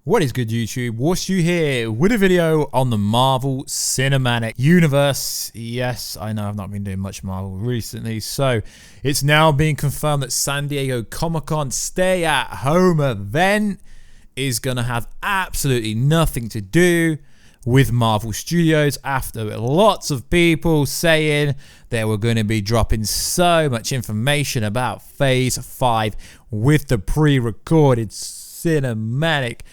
What is good, YouTube? Warshu here with a video on the Marvel Cinematic Universe. Yes, I know I've not been doing much Marvel recently, so it's now being confirmed that San Diego Comic-Con stay-at-home event is going to have absolutely nothing to do with Marvel Studios after lots of people saying they were going to be dropping so much information about Phase 5 with the pre-recorded cinematic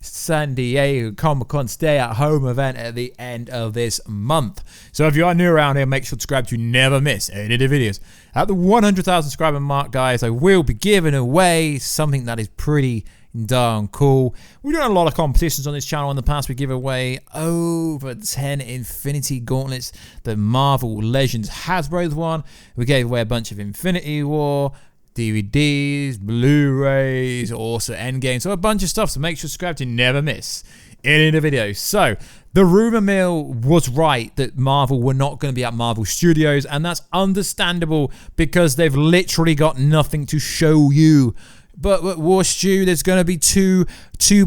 San Diego Comic-Con stay-at-home event at the end of this month. So if you are new around here, make sure to subscribe to never miss any of the videos. At the 100,000 subscriber mark, guys, I will be giving away something that is pretty darn cool. We've done a lot of competitions on this channel in the past. We give away over 10 Infinity Gauntlets that Marvel Legends Hasbro's won. We gave away a bunch of Infinity War DVDs, Blu-rays, also EndGame, so a bunch of stuff, so make sure to subscribe to never miss any of the videos. So the rumor mill was right that Marvel were not going to be at Marvel Studios, and that's understandable because they've literally got nothing to show you. But Warshu, there's going to be two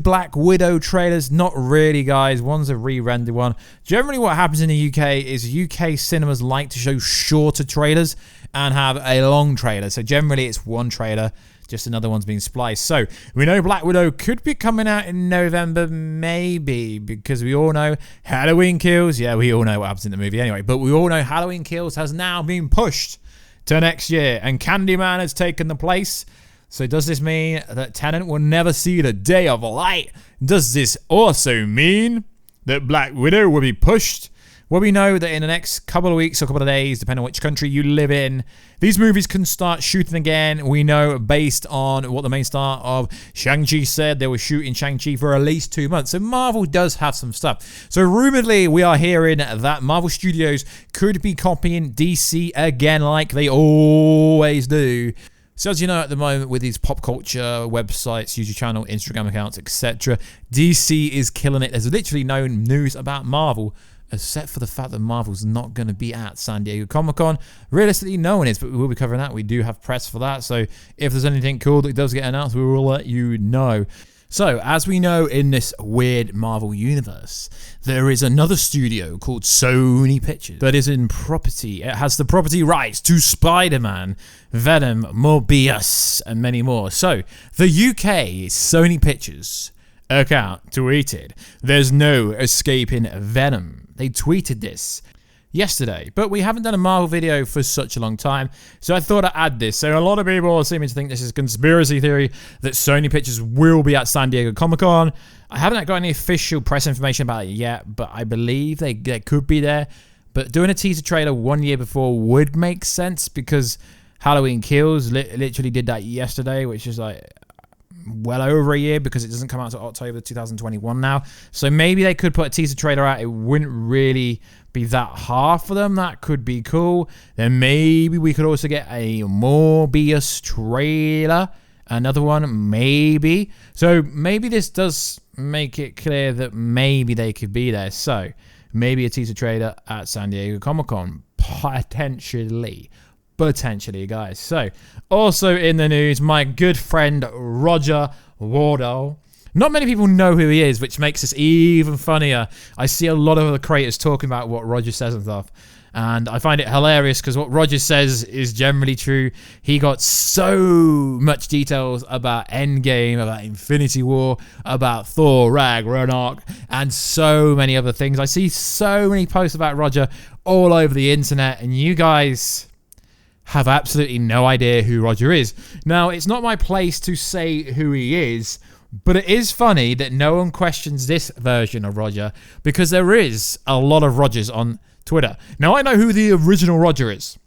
Black Widow trailers. Not really, guys. One's a re-rendered one. Generally what happens in the UK is UK cinemas like to show shorter trailers and have a long trailer. So generally it's one trailer, just another one's being spliced. So we know Black Widow could be coming out in November, maybe, because we all know Halloween Kills. Yeah, we all know what happens in the movie anyway. But we all know Halloween Kills has now been pushed to next year, and Candyman has taken the place. So does this mean that Tenet will never see the day of light? Does this also mean that Black Widow will be pushed? Well, we know that in the next couple of weeks or couple of days, depending on which country you live in, these movies can start shooting again. We know based on what the main star of Shang-Chi said, they were shooting Shang-Chi for at least 2 months. So Marvel does have some stuff. So rumoredly, we are hearing that Marvel Studios could be copying DC again like they always do. So as you know, at the moment with these pop culture websites, YouTube channel, Instagram accounts, etc., DC is killing it. There's literally no news about Marvel, except for the fact that Marvel's not going to be at San Diego Comic-Con. Realistically, no one is, but we will be covering that. We do have press for that. So if there's anything cool that does get announced, we will let you know. So, as we know in this weird Marvel universe, there is another studio called Sony Pictures that is in property. It has the property rights to Spider-Man, Venom, Morbius, and many more. So, the UK Sony Pictures account tweeted, "There's no escaping Venom." They tweeted this yesterday, but we haven't done a Marvel video for such a long time, so I thought I'd add this. So a lot of people are seeming to think this is a conspiracy theory that Sony Pictures will be at San Diego Comic-Con. I haven't got any official press information about it yet, but I believe they could be there. But doing a teaser trailer 1 year before would make sense because Halloween Kills literally did that yesterday, which is like well over a year because it doesn't come out until October 2021 now. So maybe they could put a teaser trailer out. It wouldn't really be that hard for them. That could be cool. Then maybe we could also get a Morbius trailer. Another one, maybe. So maybe this does make it clear that maybe they could be there. So maybe a teaser trailer at San Diego Comic-Con. Potentially, guys. So, also in the news, my good friend Roger Wardell. Not many people know who he is, which makes this even funnier. I see a lot of other creators talking about what Roger says and stuff, and I find it hilarious because what Roger says is generally true. He got so much details about EndGame, about Infinity War, about Thor Ragnarok, and so many other things. I see so many posts about Roger all over the internet, and you guys have absolutely no idea who Roger is. Now, it's not my place to say who he is, but it is funny that no one questions this version of Roger because there is a lot of Rogers on Twitter. Now, I know who the original Roger is,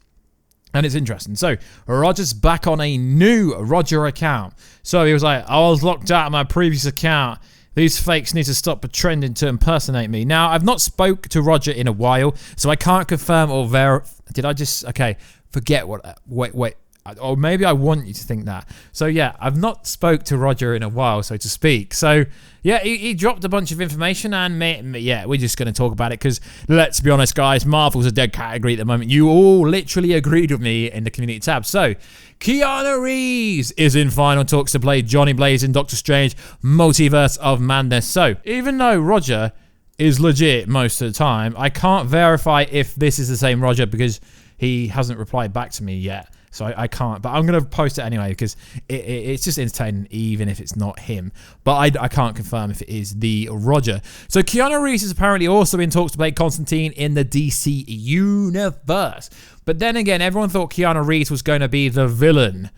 and it's interesting. So, Roger's back on a new Roger account. So, he was like, I was locked out of my previous account. These fakes need to stop pretending to impersonate me. Now, I've not spoke to Roger in a while, so I can't confirm or verify. Did I just... Okay. Forget what... Wait. Or maybe I want you to think that. So yeah, I've not spoke to Roger in a while, so to speak. So yeah, he dropped a bunch of information, and yeah, we're just going to talk about it because let's be honest, guys, Marvel's a dead category at the moment. You all literally agreed with me in the community tab. So Keanu Reeves is in final talks to play Johnny Blaze in Doctor Strange Multiverse of Madness. So even though Roger is legit most of the time, I can't verify if this is the same Roger because he hasn't replied back to me yet. So I can't, but I'm going to post it anyway because it's just entertaining even if it's not him. But I can't confirm if it is the Roger. So Keanu Reeves is apparently also in talks to play Constantine in the DC universe. But then again, everyone thought Keanu Reeves was going to be the villain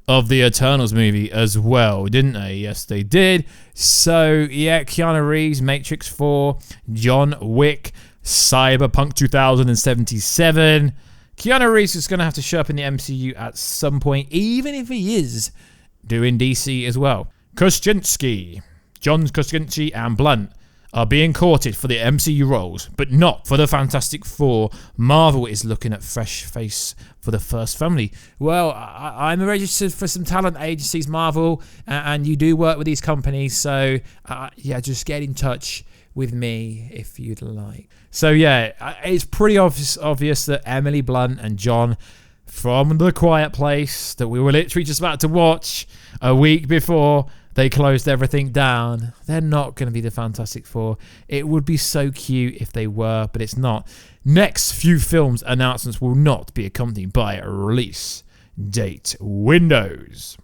of the Eternals movie as well, didn't they? Yes, they did. So yeah, Keanu Reeves, Matrix 4, John Wick, Cyberpunk 2077. Keanu Reeves is going to have to show up in the MCU at some point, even if he is doing DC as well. John Krasinski and Blunt are being courted for the MCU roles, but not for the Fantastic Four. Marvel is looking at fresh face for the first family. Well, I'm registered for some talent agencies, Marvel, and you do work with these companies, so yeah, just get in touch with me if you'd like. So yeah, it's pretty obvious that Emily Blunt and John from The Quiet Place that we were literally just about to watch a week before they closed everything down, they're not going to be the Fantastic Four. It would be so cute if they were, but it's not. Next few films announcements will not be accompanied by a release date windows.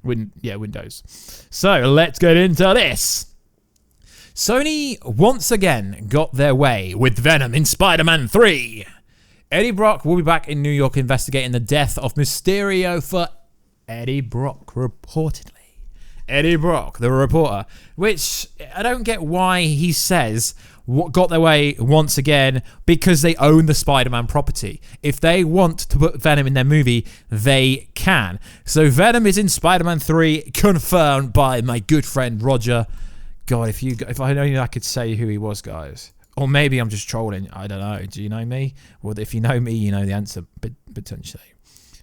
Windows. So let's get into this. Sony once again got their way with Venom in Spider-Man 3. Eddie Brock will be back in New York investigating the death of Mysterio for Eddie Brock, reportedly. Eddie Brock, the reporter, which I don't get why he says what got their way once again, because they own the Spider-Man property. If they want to put Venom in their movie, they can. So Venom is in Spider-Man 3, confirmed by my good friend Roger. God, if I only I could say who he was, guys. Or maybe I'm just trolling. I don't know. Do you know me? Well, if you know me, you know the answer, potentially.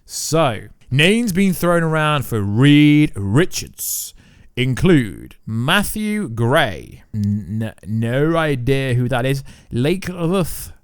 So, names being thrown around for Reed Richards include Matthew Gray. No idea who that is. Lakeworth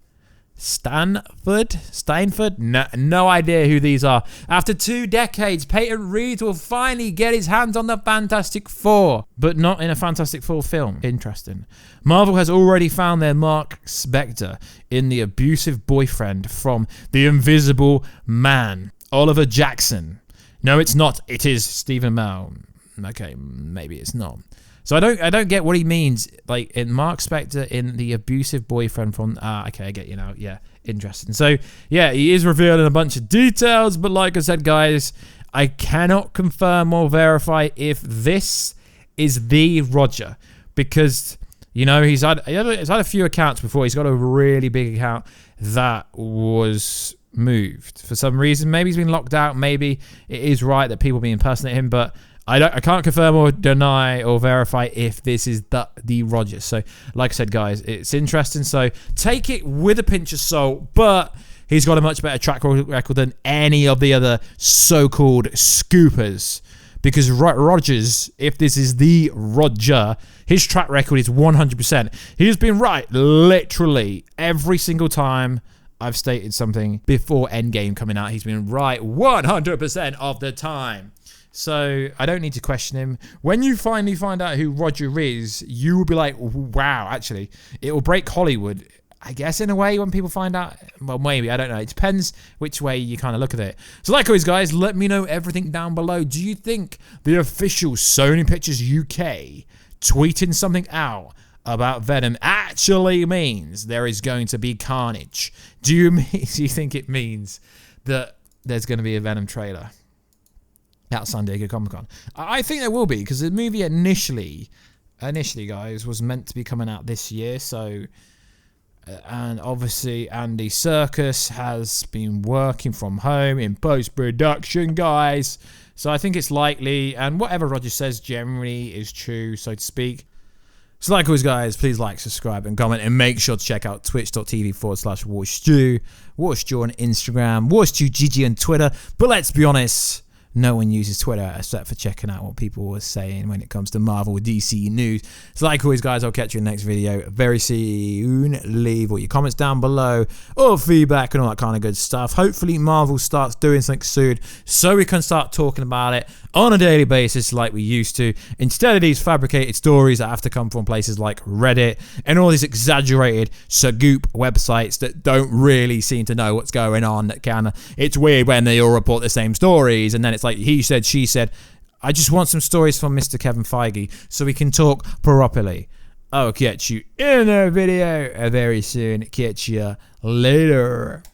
Steinford? No idea who these are. After 2 decades, Peyton Reed will finally get his hands on the Fantastic Four, but not in a Fantastic Four film. Interesting. Marvel has already found their Mark Spector in the abusive boyfriend from The Invisible Man, Oliver Jackson. No, it's not. It is Stephen Amell. Okay, maybe it's not. So I don't get what he means. Like in Mark Spector in the abusive boyfriend from okay, I get you now. Yeah, interesting. So yeah, he is revealing a bunch of details, but like I said, guys, I cannot confirm or verify if this is the Roger, because you know he's had a few accounts before. He's got a really big account that was moved for some reason. Maybe he's been locked out. Maybe it is right that people be impersonating him, but I can't confirm or deny or verify if this is the Roger. So, like I said, guys, it's interesting. So, take it with a pinch of salt, but he's got a much better track record than any of the other so-called scoopers. Because Rogers, if this is the Roger, his track record is 100%. He's been right literally every single time I've stated something before EndGame coming out. He's been right 100% of the time. So I don't need to question him. When you finally find out who Roger is, you will be like, wow, actually, it will break Hollywood, I guess, in a way, when people find out. Well, maybe, I don't know. It depends which way you kind of look at it. So like always, guys, let me know everything down below. Do you think the official Sony Pictures UK tweeting something out about Venom actually means there is going to be carnage? Do you think it means that there's going to be a Venom trailer at San Diego Comic-Con? I think there will be, because the movie initially, guys, was meant to be coming out this year. So, and obviously Andy Serkis has been working from home in post-production, guys. So I think it's likely, and whatever Roger says generally is true, so to speak. So like always, guys, please like, subscribe, and comment, and make sure to check out twitch.tv/WarStew, WarStew on Instagram, WarStewGG on Twitter. But let's be honest, no one uses Twitter except for checking out what people are saying when it comes to Marvel DC news. So like always, guys, I'll catch you in the next video very soon. Leave all your comments down below, or feedback and all that kind of good stuff. Hopefully Marvel starts doing something soon so we can start talking about it on a daily basis like we used to, instead of these fabricated stories that have to come from places like Reddit and all these exaggerated Sagoop websites that don't really seem to know what's going on. It's weird when they all report the same stories, and then it's like he said, she said. I just want some stories from Mr. Kevin Feige so we can talk properly. I'll catch you in a video very soon. Catch you later.